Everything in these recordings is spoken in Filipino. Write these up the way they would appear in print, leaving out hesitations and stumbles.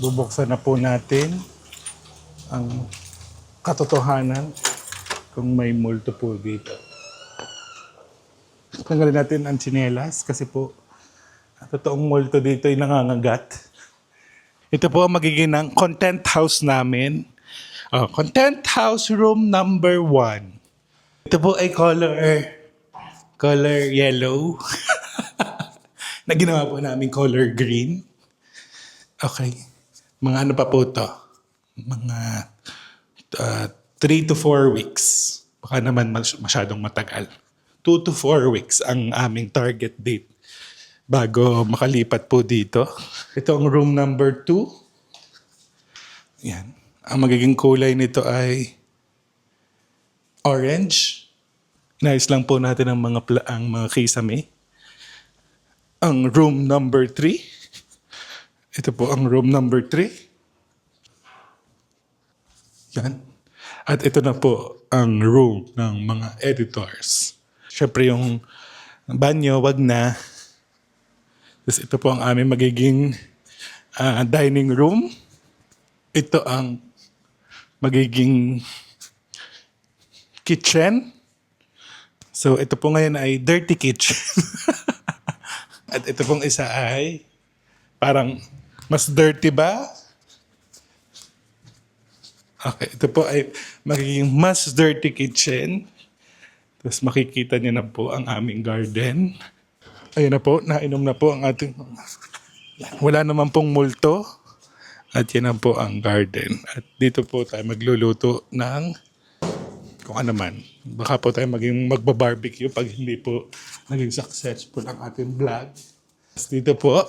Bubuksan na po natin ang katotohanan kung may multo po dito. Tanggalin natin ang tsinelas kasi po ang totoong multo dito ay nangangagat. Ito po ang magiging ng content house namin. Content house room number 1. Ito po ay color yellow na ginawa po namin color green. Okay. Mga ano pa po to? Mga 3 to 4 weeks. Baka naman masyadong matagal. 2 to 4 weeks ang aming target date bago makalipat po dito. Ito ang room number 2. Yan. Ang magiging kulay nito ay orange. Inayos lang po natin ang mga kisame. Ang room number 3. Ito po ang room number 3. Yan. At ito na po ang room ng mga editors. Siyempre yung banyo, wag na. Tapos ito po ang aming magiging dining room. Ito ang magiging kitchen. So ito po ngayon ay dirty kitchen. At ito pong isa ay parang mas dirty ba? Okay, ito po ay magiging mas dirty kitchen. Tapos makikita niyo na po ang aming garden. Ayun na po, nainom na po ang ating... Wala naman pong multo. At yan na po ang garden. At dito po tayo magluluto ng kung ano man. Baka po tayo magbabarbecue pag hindi po naging successful ang ating vlog. Tapos dito po,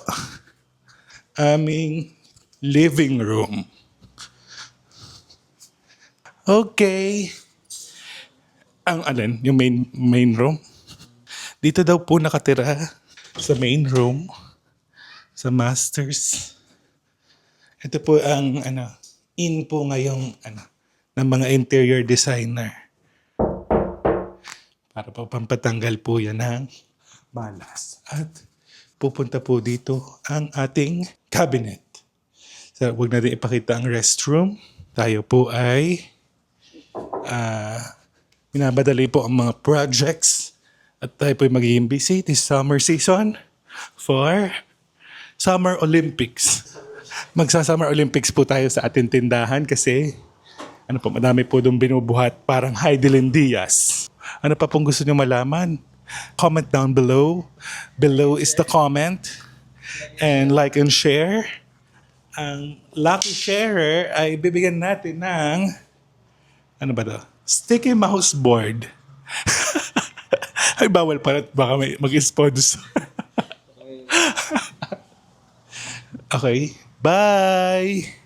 aming living room. Okay. Ang alin? Yung main room? Dito daw po nakatira sa main room. Sa masters. Ito po ang in po ngayong ng mga interior designer. Para po pampatanggal po yan ng malas. At pupunta po dito ang ating cabinet. So, huwag natin ipakita ang restroom. Tayo po ay minabadali po ang mga projects at tayo po ay magiging busy this summer season for Summer Olympics. Magsa-Summer Olympics po tayo sa ating tindahan kasi madami po doon binubuhat parang Heidelin Diaz. Ano pa pong gusto nyo malaman? Comment down below. Below is the comment. And like and share. Ang lucky sharer ay bibigyan natin ng sticky mouse board. Ay, bawal pala. Baka may mag-sponsor. Okay. Bye!